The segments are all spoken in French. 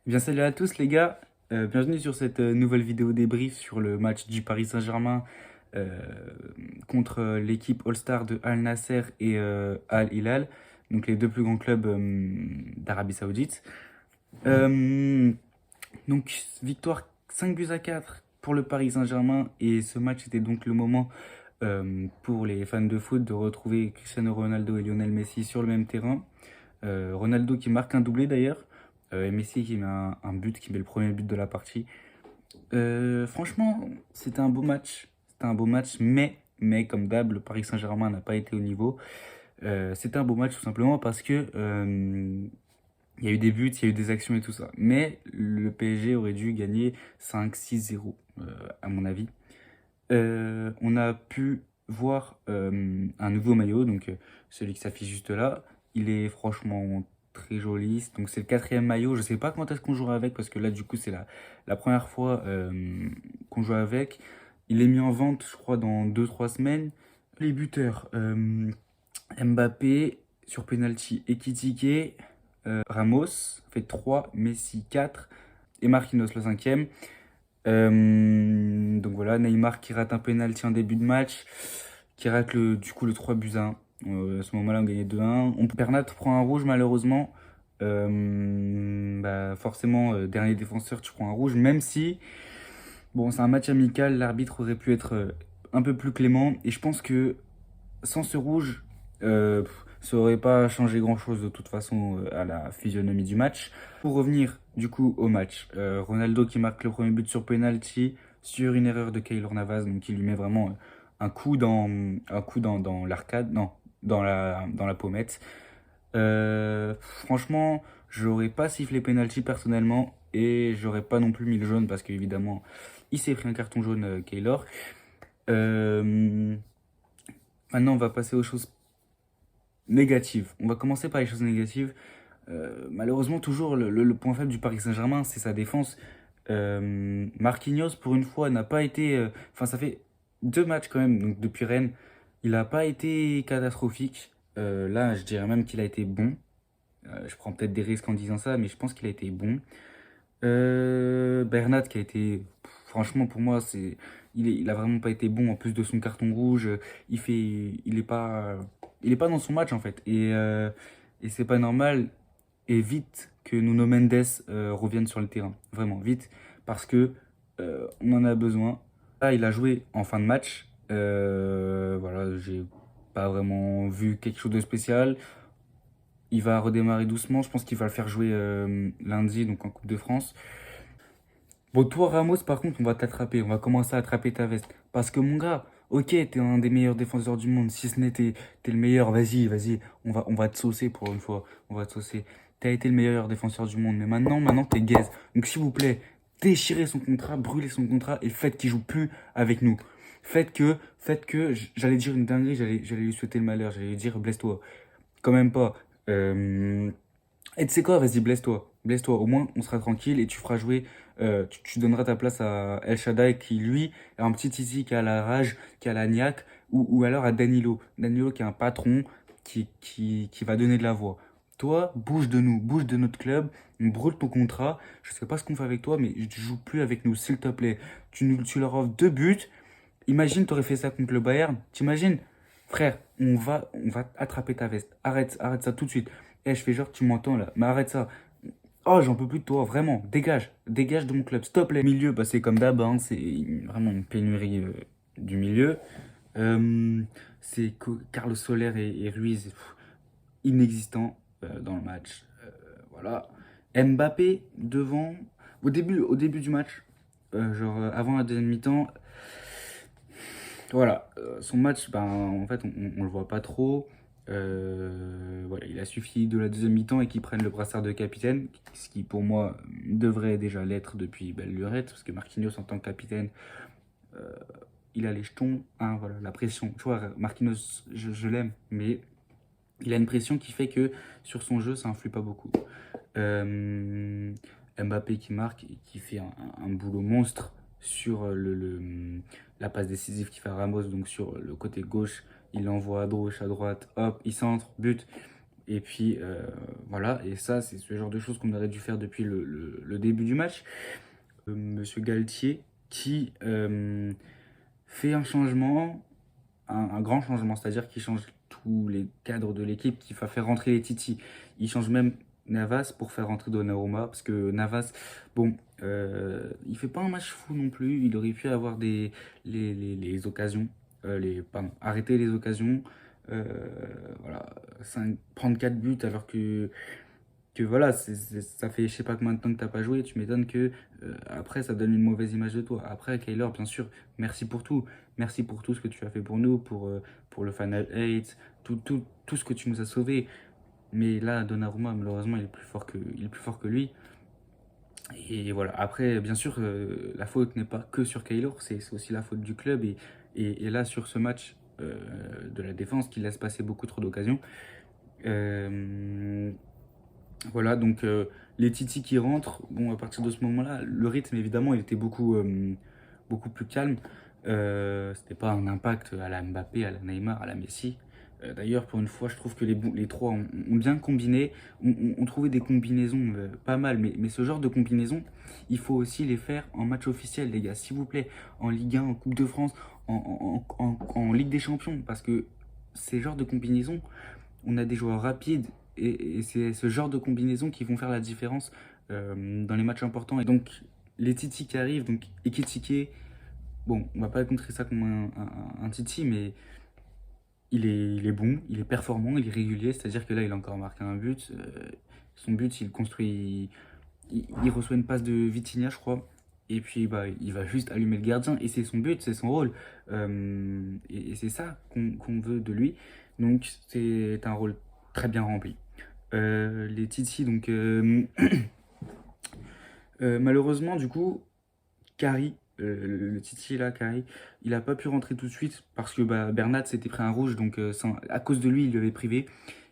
Eh bien, salut à tous les gars. Bienvenue sur cette nouvelle vidéo débrief sur le match du Paris Saint-Germain euh, contre l'équipe All-Star de Al Nasser et Al Hilal, donc les deux plus grands clubs d'Arabie Saoudite. Euh, donc victoire 5 buts à 4 pour le Paris Saint-Germain, et ce match était donc le moment pour les fans de foot de retrouver Cristiano Ronaldo et Lionel Messi sur le même terrain. Ronaldo qui marque un doublé d'ailleurs, et Messi qui met un but, qui met le premier but de la partie. Franchement, c'était un beau match. C'était un beau match, mais comme d'hab, le Paris Saint-Germain n'a pas été au niveau. C'était un beau match tout simplement parce que il y a eu des buts, il y a eu des actions et tout ça. Mais le PSG aurait dû gagner 5-6-0, à mon avis. On a pu voir un nouveau maillot, donc celui qui s'affiche juste là. Il est franchement très joli. Donc c'est le quatrième maillot. Je sais pas quand est-ce qu'on jouera avec, parce que là du coup c'est la première fois qu'on joue avec. Il est mis en vente, je crois, dans 2 3 semaines. Les buteurs, Mbappé sur penalty, Ekitike, Ramos fait 3, Messi 4 et Marquinhos le cinquième. Donc voilà, Neymar qui rate un penalty en début de match, qui rate du coup le 3 buts à 1. À ce moment-là, on gagnait 2-1. Bernat prend un rouge malheureusement. Bah forcément, dernier défenseur, tu prends un rouge, même si, bon, c'est un match amical, l'arbitre aurait pu être un peu plus clément. Et je pense que sans ce rouge, ça aurait pas changé grand-chose de toute façon à la physionomie du match. Pour revenir du coup au match, Ronaldo qui marque le premier but sur penalty sur une erreur de Keylor Navas, donc qui lui met vraiment un coup dans l'arcade, non, dans la pommette. Franchement, j'aurais pas sifflé penalty personnellement, et j'aurais pas non plus mis le jaune parce qu'évidemment il s'est pris un carton jaune, Keylor. Euh, Maintenant, on va passer aux choses négatives. On va commencer par les choses négatives. Malheureusement, toujours le point faible du Paris Saint-Germain, c'est sa défense. Marquinhos, pour une fois, n'a pas été. Enfin, ça fait 2 matchs quand même, donc depuis Rennes, il n'a pas été catastrophique. Là, je dirais même qu'il a été bon. Je prends peut-être des risques en disant ça, mais je pense qu'il a été bon. Bernat qui a été, franchement pour moi, il a vraiment pas été bon en plus de son carton rouge. Il est pas dans son match en fait, et c'est pas normal. Et vite que Nuno Mendes revienne sur le terrain, vraiment vite, parce que on en a besoin. Là, il a joué en fin de match. Voilà, j'ai pas vraiment vu quelque chose de spécial. Il va redémarrer doucement. Je pense qu'il va le faire jouer lundi, donc en Coupe de France. Bon, toi, Ramos, par contre, on va t'attraper. On va commencer à attraper ta veste. Parce que, mon gars, ok, t'es un des meilleurs défenseurs du monde. Si ce n'est t'es le meilleur, vas-y, vas-y. On va te saucer pour une fois. On va te saucer. T'as été le meilleur défenseur du monde. Mais maintenant, t'es gaze. Donc, s'il vous plaît, déchirez son contrat, brûlez son contrat et faites qu'il joue plus avec nous. J'allais dire une dinguerie, j'allais lui souhaiter le malheur. J'allais lui dire, blesse-toi. Quand même pas. Euh, et tu sais quoi, vas-y, blesse-toi. Blesse-toi. Au moins, on sera tranquille et tu feras jouer. Tu donneras ta place à El Shaddai qui, lui, est un petit Tizi qui a la rage, qui a la niaque, ou alors à Danilo. Danilo qui est un patron qui va donner de la voix. Toi, bouge de nous, bouge de notre club, on brûle ton contrat. Je sais pas ce qu'on fait avec toi, mais tu joues plus avec nous, s'il te plaît. Tu leur offres 2 buts. Imagine, t'aurais fait ça contre le Bayern. T'imagines? Frère, on va attraper ta veste. Arrête ça tout de suite. Eh, je fais genre, tu m'entends là, mais arrête ça. Oh, j'en peux plus de toi, vraiment. Dégage de mon club, s'il te plaît. Milieu, bah, c'est comme d'hab, hein, c'est vraiment une pénurie du milieu. Euh, Carlos Soler et Ruiz, inexistants dans le match. Voilà. Mbappé devant. Au début du match, genre avant la deuxième mi-temps, voilà, son match, ben, en fait, on le voit pas trop. Voilà, il a suffi de la deuxième mi-temps et qu'il prenne le brassard de capitaine, ce qui pour moi devrait déjà l'être depuis belle lurette, parce que Marquinhos en tant que capitaine, euh, il a les jetons, hein, voilà, la pression. Tu vois, Marquinhos, je l'aime, mais il a une pression qui fait que sur son jeu, ça influe pas beaucoup. Euh, Mbappé qui marque et qui fait un boulot monstre sur la passe décisive qu'il fait à Ramos, donc sur le côté gauche, il l'envoie à gauche, à droite, hop, il centre, but. Et puis voilà, et ça, c'est ce genre de choses qu'on aurait dû faire depuis le début du match. Monsieur Galtier qui fait un changement, un grand changement, c'est-à-dire qu'il change tous les cadres de l'équipe, qui va faire rentrer les Titi. Il change même Navas pour faire rentrer Donnarumma, parce que Navas, bon, il fait pas un match fou non plus, il aurait pu avoir les occasions, pardon, arrêter les occasions, euh, voilà, prendre 4 buts alors que voilà, ça fait je sais pas combien de temps que t'as pas joué, tu m'étonnes que après ça donne une mauvaise image de toi. Après, Kyler, bien sûr, merci pour tout. Merci pour tout ce que tu as fait pour nous, pour le Final 8, tout ce que tu nous as sauvés. Mais là, Donnarumma, malheureusement, il est plus fort que lui. Et voilà, après, bien sûr, la faute n'est pas que sur Kyler, c'est aussi la faute du club. Et là, sur ce match de la défense, qui laisse passer beaucoup trop d'occasions. Euh, voilà, donc les Titi qui rentrent, bon, à partir de ce moment-là, le rythme, évidemment, il était beaucoup plus calme. C'était pas un impact à la Mbappé, à la Neymar, à la Messi. D'ailleurs, pour une fois, je trouve que les trois ont bien combiné, ont trouvé des combinaisons pas mal, mais ce genre de combinaisons, il faut aussi les faire en match officiel, les gars, s'il vous plaît, en Ligue 1, en Coupe de France, en Ligue des Champions, parce que ces genres de combinaisons, on a des joueurs rapides et c'est ce genre de combinaisons qui vont faire la différence dans les matchs importants. Et donc, les Titi qui arrivent, donc Ekitike, bon, on va pas contrer ça comme un Titi, mais il est bon, il est performant, il est régulier, c'est-à-dire que là, il a encore marqué un but. Son but, il construit, il reçoit une passe de Vitinha, je crois. Et puis, bah, il va juste allumer le gardien. Et c'est son but, c'est son rôle. Et c'est ça qu'on veut de lui. Donc, c'est un rôle très bien rempli. Les Titi, donc, malheureusement, du coup, Kari, le Titi là, Kari, il n'a pas pu rentrer tout de suite parce que bah, Bernat s'était pris un rouge, donc à cause de lui, il l'avait privé.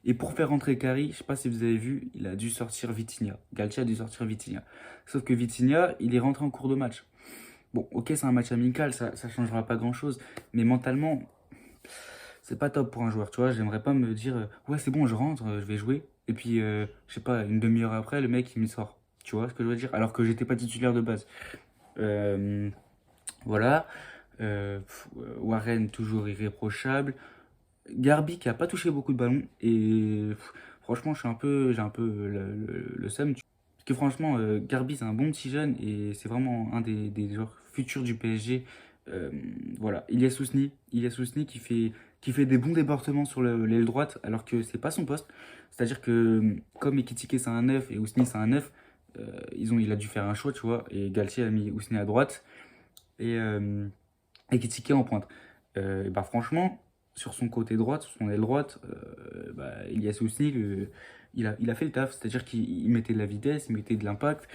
Et pour faire rentrer Kari, je sais pas si vous avez vu, il a dû sortir Vitinha. Galtier a dû sortir Vitinha. Sauf que Vitinha, il est rentré en cours de match. Bon, ok, c'est un match amical, ça changera pas grand-chose, mais mentalement, c'est pas top pour un joueur, tu vois. J'aimerais pas me dire, ouais, c'est bon, je rentre, je vais jouer. Et puis, je sais pas, une demi-heure après, le mec, il me sort. Tu vois ce que je veux dire? Alors que j'étais pas titulaire de base. Euh, voilà. Warren, toujours irréprochable. Garbi qui a pas touché beaucoup de ballons. Et franchement, j'ai un peu le seum. Parce que franchement, Garbi, c'est un bon petit jeune et c'est vraiment un des joueurs futurs du PSG. Euh, voilà. Ilyas Sousni qui fait des bons débordements sur l'aile droite alors que c'est pas son poste. C'est-à-dire que comme Ekitike c'est un 9 et Ousni c'est un 9, il a dû faire un choix, tu vois. Et Galtier a mis Ousni à droite et Ekitike en pointe. Et bah franchement, sur son côté droite, sur son aile droite, bah, Ilyas Ousni, il a fait le taf. C'est-à-dire qu'il mettait de la vitesse, il mettait de l'impact.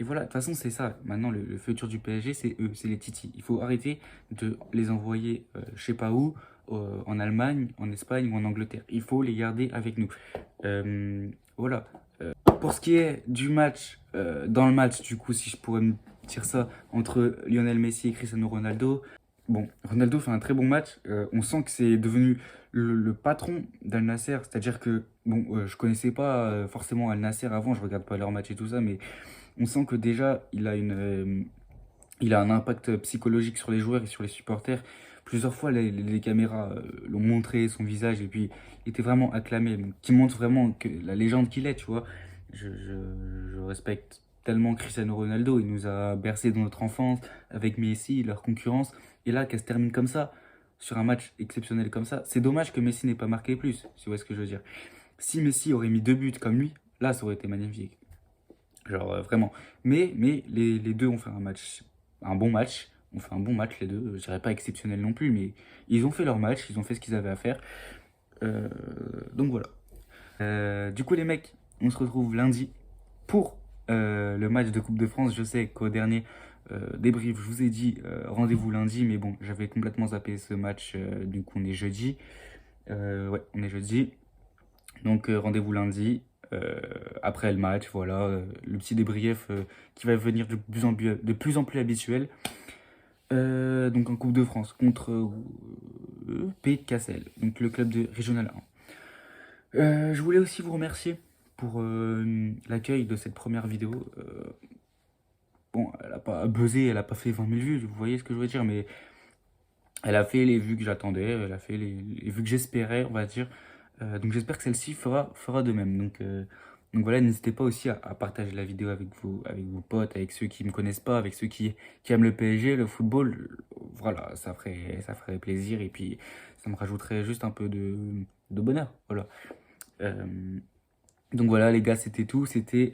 Et voilà, de toute façon, c'est ça. Maintenant, le futur du PSG, c'est eux, c'est les Titi. Il faut arrêter de les envoyer, je sais pas où, en Allemagne, en Espagne ou en Angleterre. Il faut les garder avec nous. Voilà. Pour ce qui est du match, dans le match, du coup, si je pourrais me dire ça, entre Lionel Messi et Cristiano Ronaldo, bon, Ronaldo fait un très bon match. On sent que c'est devenu le patron d'Al Nasser. C'est-à-dire que, bon, je connaissais pas forcément Al Nasser avant, je regarde pas leurs matchs et tout ça, mais on sent que déjà, il a un impact psychologique sur les joueurs et sur les supporters. Plusieurs fois, les caméras l'ont montré, son visage, et puis il était vraiment acclamé, qui montre vraiment que la légende qu'il est, tu vois. Je respecte tellement Cristiano Ronaldo, il nous a bercé dans notre enfance, avec Messi, leur concurrence, et là, qu'elle se termine comme ça, sur un match exceptionnel comme ça, c'est dommage que Messi n'ait pas marqué plus, si vous voyez ce que je veux dire. Si Messi aurait mis 2 buts comme lui, là, ça aurait été magnifique. Genre vraiment. Mais les deux ont fait un bon match. On fait un bon match les deux. Je dirais pas exceptionnel non plus, mais ils ont fait leur match, ils ont fait ce qu'ils avaient à faire. Euh, donc voilà. Du coup les mecs, on se retrouve lundi pour le match de Coupe de France. Je sais qu'au dernier débrief, je vous ai dit rendez-vous lundi, mais bon, j'avais complètement zappé ce match. Du coup on est jeudi. Ouais, on est jeudi. Donc rendez-vous lundi. Après le match, voilà, le petit débrief qui va venir de plus en plus habituel. Donc en Coupe de France contre Pays de Cassel, donc le club de Régional 1. Je voulais aussi vous remercier pour l'accueil de cette première vidéo. Bon, elle a pas buzzé, elle a pas fait 20 000 vues, vous voyez ce que je veux dire, mais elle a fait les vues que j'attendais, elle a fait les vues que j'espérais, on va dire. Donc j'espère que celle-ci fera de même. Donc voilà, n'hésitez pas aussi à partager la vidéo avec vos potes, avec ceux qui ne me connaissent pas, avec ceux qui aiment le PSG, le football. Voilà, ça ferait plaisir et puis ça me rajouterait juste un peu de bonheur. Voilà. Euh, donc voilà les gars, c'était tout. C'était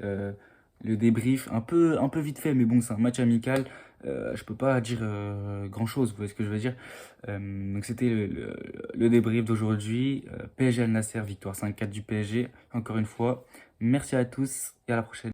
le débrief un peu vite fait, mais bon, c'est un match amical. Je peux pas dire grand-chose, vous voyez ce que je veux dire. Donc c'était le débrief d'aujourd'hui. PSG Al Nasser, victoire 5-4 du PSG, encore une fois. Merci à tous et à la prochaine.